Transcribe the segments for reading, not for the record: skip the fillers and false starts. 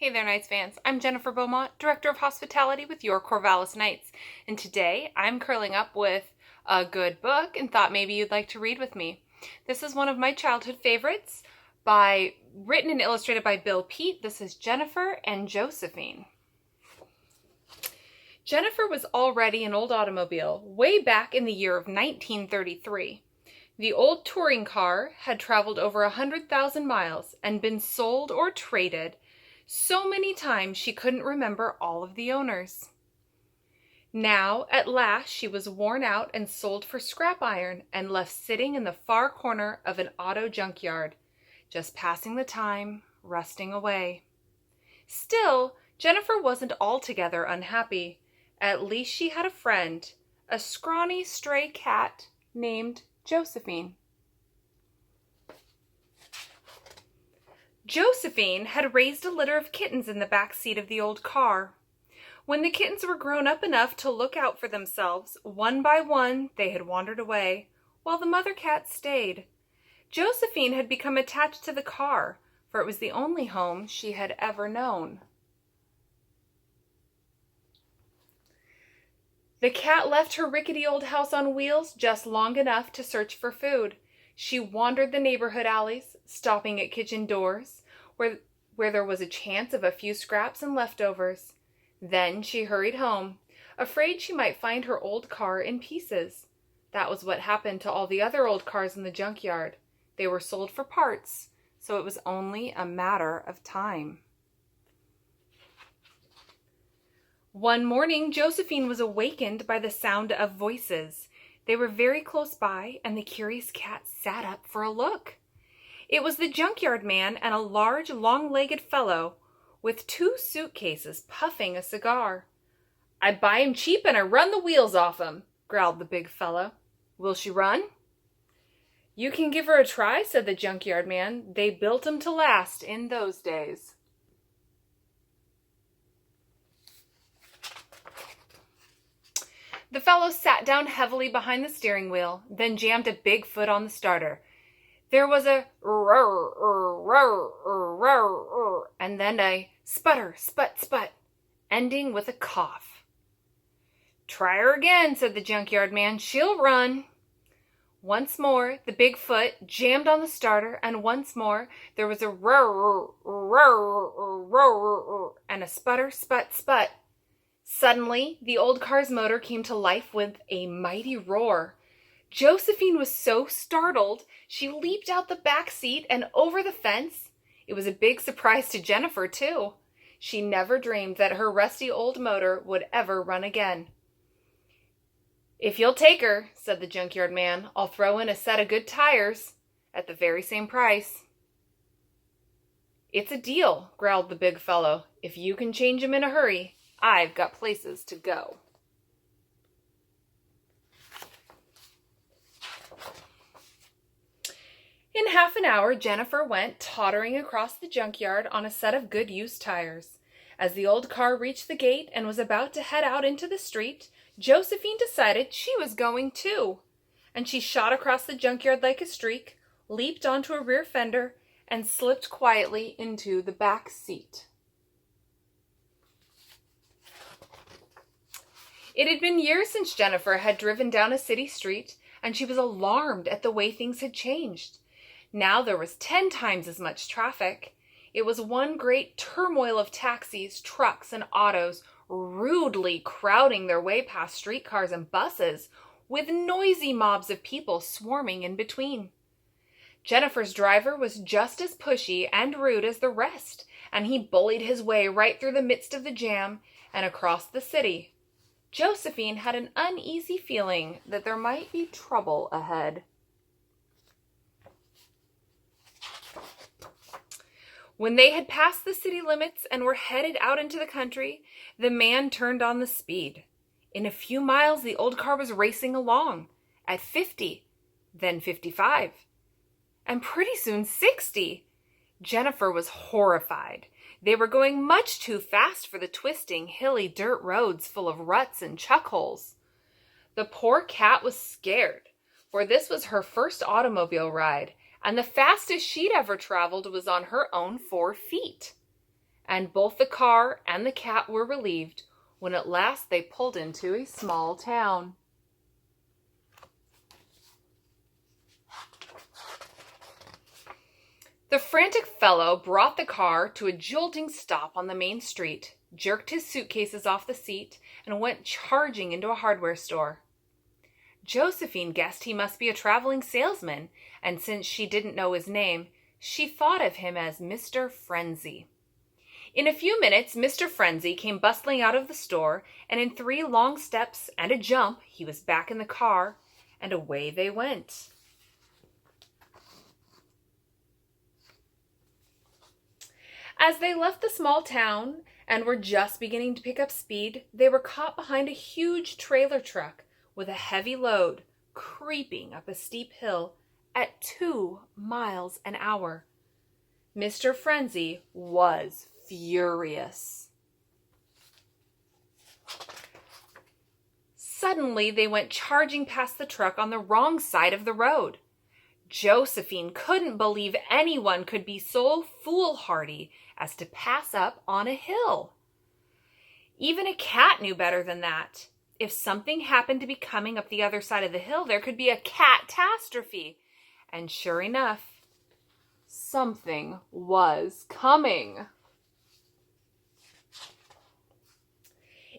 Hey there, Knights fans. I'm Jennifer Beaumont, Director of Hospitality with your Corvallis Knights, and today I'm curling up with a good book and thought maybe you'd like to read with me. This is one of my childhood favorites, written and illustrated by Bill Peet. This is Jennifer and Josephine. Jennifer was already an old automobile way back in the year of 1933. The old touring car had traveled over 100,000 miles and been sold or traded so many times she couldn't remember all of the owners. Now, at last, she was worn out and sold for scrap iron and left sitting in the far corner of an auto junkyard, just passing the time, rusting away. Still, Jennifer wasn't altogether unhappy. At least she had a friend, a scrawny stray cat named Josephine. Josephine had raised a litter of kittens in the back seat of the old car. When the kittens were grown up enough to look out for themselves, one by one they had wandered away, while the mother cat stayed. Josephine had become attached to the car, for it was the only home she had ever known. The cat left her rickety old house on wheels just long enough to search for food. She wandered the neighborhood alleys, stopping at kitchen doors, where there was a chance of a few scraps and leftovers. Then she hurried home, afraid she might find her old car in pieces. That was what happened to all the other old cars in the junkyard. They were sold for parts, so it was only a matter of time. One morning, Josephine was awakened by the sound of voices. They were very close by, and the curious cat sat up for a look. It was the junkyard man and a large, long-legged fellow with 2 suitcases puffing a cigar. "I buy 'em cheap and I run the wheels off 'em," growled the big fellow. "Will she run?" "You can give her a try," said the junkyard man. "They built 'em to last in those days." The fellow sat down heavily behind the steering wheel, then jammed a big foot on the starter. There was a roar, and then a sputter, sput, sput, ending with a cough. "Try her again," said the junkyard man. "She'll run." Once more, the big foot jammed on the starter, and once more there was a roar, and a sputter, sput, sput. Suddenly, the old car's motor came to life with a mighty roar. Josephine was so startled, she leaped out the back seat and over the fence. It was a big surprise to Jennifer, too. She never dreamed that her rusty old motor would ever run again. "If you'll take her," said the junkyard man, "I'll throw in a set of good tires at the very same price." "It's a deal," growled the big fellow. "If you can change 'em in a hurry, I've got places to go." In half an hour, Jennifer went tottering across the junkyard on a set of good used tires. As the old car reached the gate and was about to head out into the street, Josephine decided she was going too. And she shot across the junkyard like a streak, leaped onto a rear fender, and slipped quietly into the back seat. It had been years since Jennifer had driven down a city street, and she was alarmed at the way things had changed. Now there was 10 times as much traffic. It was one great turmoil of taxis, trucks, and autos rudely crowding their way past streetcars and buses, with noisy mobs of people swarming in between. Jennifer's driver was just as pushy and rude as the rest, and he bullied his way right through the midst of the jam and across the city. Josephine had an uneasy feeling that there might be trouble ahead. When they had passed the city limits and were headed out into the country, the man turned on the speed. In a few miles, the old car was racing along at 50, then 55, and pretty soon 60. Jennifer was horrified. They were going much too fast for the twisting, hilly dirt roads full of ruts and chuck holes. The poor cat was scared, for this was her first automobile ride, and the fastest she'd ever traveled was on her own 4 feet. and both the car and the cat were relieved when at last they pulled into a small town. The frantic fellow brought the car to a jolting stop on the main street, jerked his suitcases off the seat, and went charging into a hardware store. Josephine guessed he must be a traveling salesman, and since she didn't know his name, she thought of him as Mr. Frenzy. In a few minutes, Mr. Frenzy came bustling out of the store, and in 3 long steps and a jump, he was back in the car, and away they went. As they left the small town and were just beginning to pick up speed, they were caught behind a huge trailer truck with a heavy load creeping up a steep hill at 2 miles an hour. Mr. Frenzy was furious. Suddenly, they went charging past the truck on the wrong side of the road. Josephine couldn't believe anyone could be so foolhardy as to pass up on a hill. Even a cat knew better than that. If something happened to be coming up the other side of the hill, there could be a catastrophe. And sure enough, something was coming.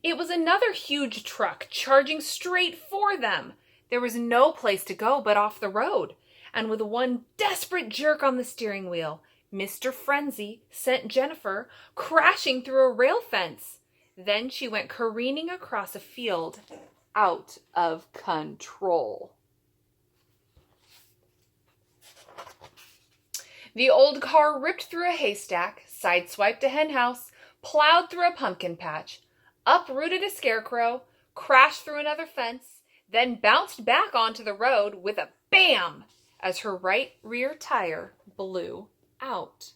It was another huge truck charging straight for them. There was no place to go but off the road. And with one desperate jerk on the steering wheel, Mr. Frenzy sent Jennifer crashing through a rail fence. Then she went careening across a field out of control. The old car ripped through a haystack, sideswiped a henhouse, plowed through a pumpkin patch, uprooted a scarecrow, crashed through another fence, then bounced back onto the road with a bam as her right rear tire blew out.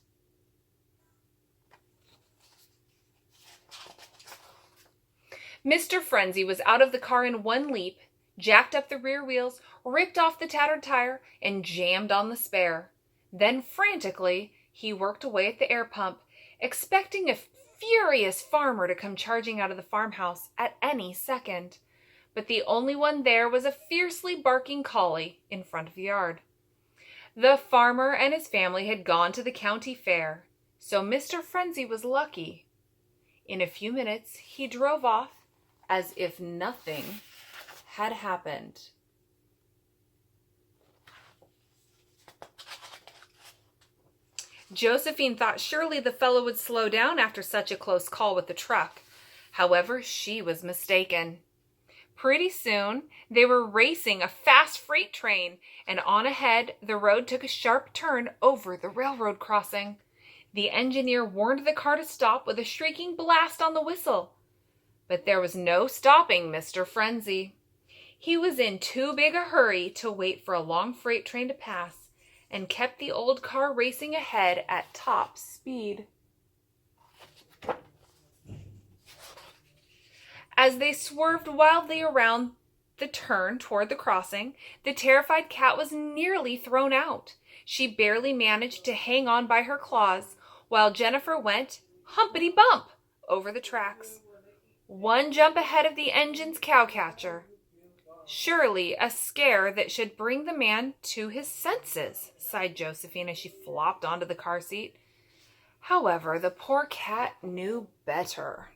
Mr. Frenzy was out of the car in one leap, jacked up the rear wheels, ripped off the tattered tire, and jammed on the spare. Then frantically, he worked away at the air pump, expecting a furious farmer to come charging out of the farmhouse at any second. But the only one there was a fiercely barking collie in front of the yard. The farmer and his family had gone to the county fair, so Mr. Frenzy was lucky. In a few minutes, he drove off as if nothing had happened. Josephine thought surely the fellow would slow down after such a close call with the truck. However, she was mistaken. Pretty soon, they were racing a fast freight train, and on ahead, the road took a sharp turn over the railroad crossing. The engineer warned the car to stop with a shrieking blast on the whistle. But there was no stopping Mr. Frenzy. He was in too big a hurry to wait for a long freight train to pass, and kept the old car racing ahead at top speed. As they swerved wildly around the turn toward the crossing, the terrified cat was nearly thrown out. She barely managed to hang on by her claws, while Jennifer went humpity-bump over the tracks. One jump ahead of the engine's cowcatcher. Surely a scare that should bring the man to his senses, sighed Josephine as she flopped onto the car seat. However, the poor cat knew better.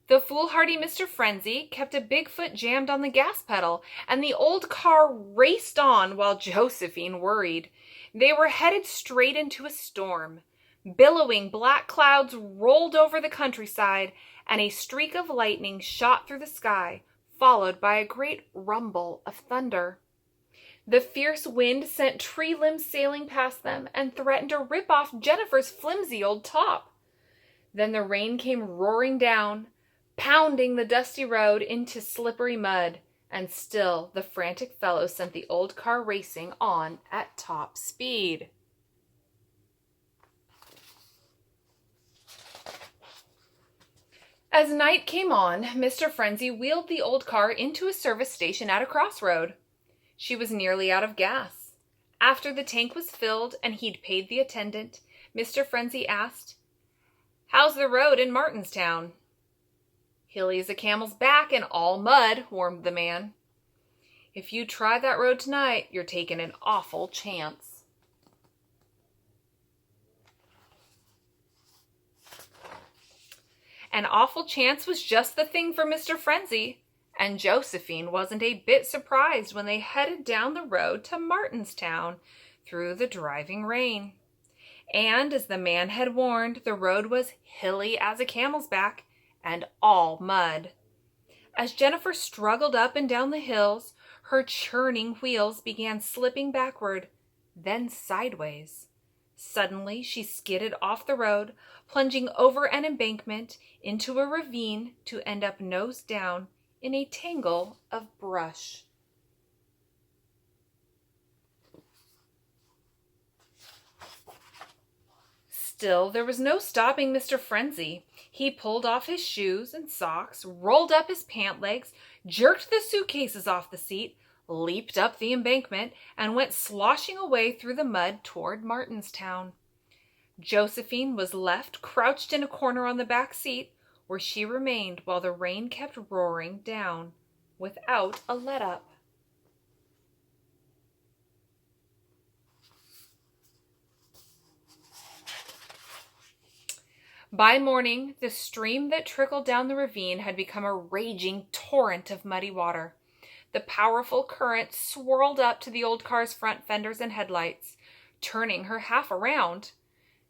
The foolhardy Mr. Frenzy kept a big foot jammed on the gas pedal, and the old car raced on while Josephine worried. They were headed straight into a storm. Billowing black clouds rolled over the countryside, and a streak of lightning shot through the sky, followed by a great rumble of thunder. The fierce wind sent tree limbs sailing past them and threatened to rip off Jennifer's flimsy old top. Then the rain came roaring down, pounding the dusty road into slippery mud, and still the frantic fellow sent the old car racing on at top speed. As night came on, Mr. Frenzy wheeled the old car into a service station at a crossroad. She was nearly out of gas, After the tank was filled and he'd paid the attendant, Mr. Frenzy asked, "How's the road in Martinstown?" "Hilly as a camel's back and all mud," warned the man. "If you try that road tonight, you're taking an awful chance." An awful chance was just the thing for Mr. Frenzy, and Josephine wasn't a bit surprised when they headed down the road to Martinstown through the driving rain. And as the man had warned, the road was hilly as a camel's back and all mud. As Jennifer struggled up and down the hills, her churning wheels began slipping backward, then sideways. Suddenly, she skidded off the road, plunging over an embankment into a ravine to end up nose down in a tangle of brush. Still, there was no stopping Mr. Frenzy. He pulled off his shoes and socks, rolled up his pant legs, jerked the suitcases off the seat, leaped up the embankment, and went sloshing away through the mud toward Martinstown. Josephine was left crouched in a corner on the back seat, where she remained while the rain kept roaring down without a let-up. By morning, the stream that trickled down the ravine had become a raging torrent of muddy water. The powerful current swirled up to the old car's front fenders and headlights, turning her half around.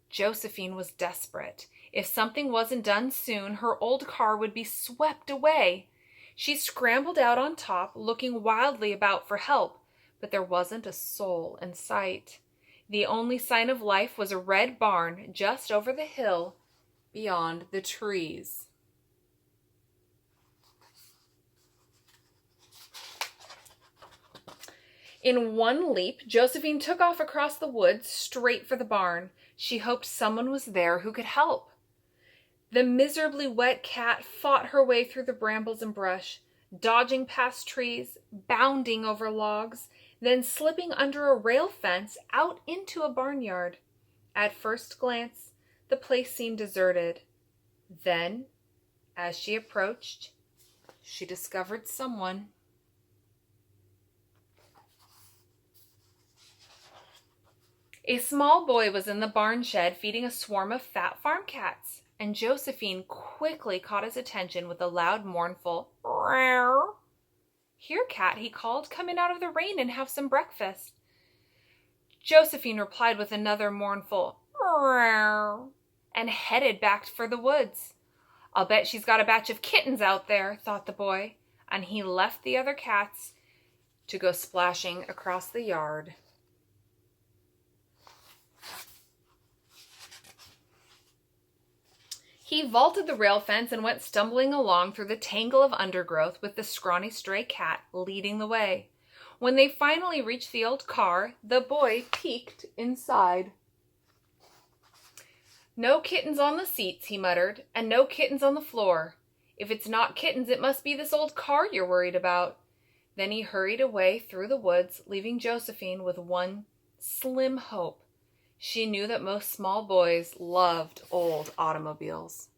Josephine was desperate. If something wasn't done soon, her old car would be swept away. She scrambled out on top, looking wildly about for help, but there wasn't a soul in sight. The only sign of life was a red barn just over the hill beyond the trees. In one leap, Josephine took off across the woods straight for the barn. She hoped someone was there who could help. The miserably wet cat fought her way through the brambles and brush, dodging past trees, bounding over logs, then slipping under a rail fence out into a barnyard. At first glance, the place seemed deserted. Then, as she approached, she discovered someone. A small boy was in the barn shed feeding a swarm of fat farm cats, and Josephine quickly caught his attention with a loud, mournful "Meow." "Here, cat," he called, "come in out of the rain and have some breakfast." Josephine replied with another mournful "Meow," and headed back for the woods. "I'll bet she's got a batch of kittens out there," thought the boy, and he left the other cats to go splashing across the yard. He vaulted the rail fence and went stumbling along through the tangle of undergrowth with the scrawny stray cat leading the way. When they finally reached the old car, the boy peeked inside. "No kittens on the seats," he muttered, "and no kittens on the floor. If it's not kittens, it must be this old car you're worried about." Then he hurried away through the woods, leaving Josephine with one slim hope. She knew that most small boys loved old automobiles.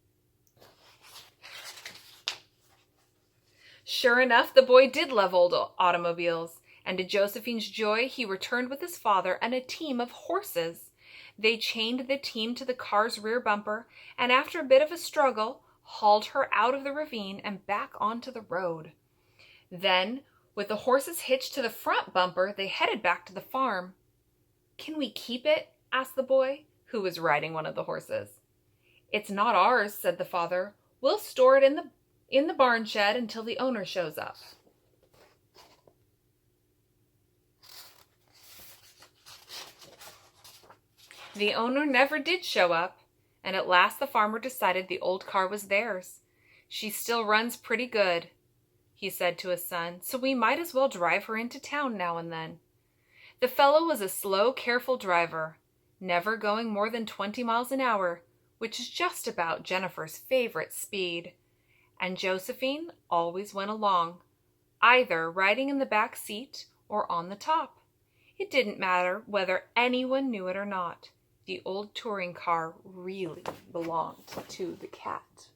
Sure enough, the boy did love old automobiles, and to Josephine's joy, he returned with his father and a team of horses. They chained the team to the car's rear bumper, and after a bit of a struggle, hauled her out of the ravine and back onto the road. Then, with the horses hitched to the front bumper, they headed back to the farm. "Can we keep it?" asked the boy, who was riding one of the horses. "It's not ours," said the father. "We'll store it in the barn shed until the owner shows up." The owner never did show up, and at last the farmer decided the old car was theirs. "She still runs pretty good," he said to his son, "so we might as well drive her into town now and then." The fellow was a slow, careful driver, never going more than 20 miles an hour, which is just about Jennifer's favorite speed. And Josephine always went along, either riding in the back seat or on the top. It didn't matter whether anyone knew it or not. The old touring car really belonged to the cat.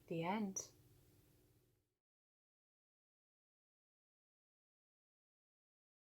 The end.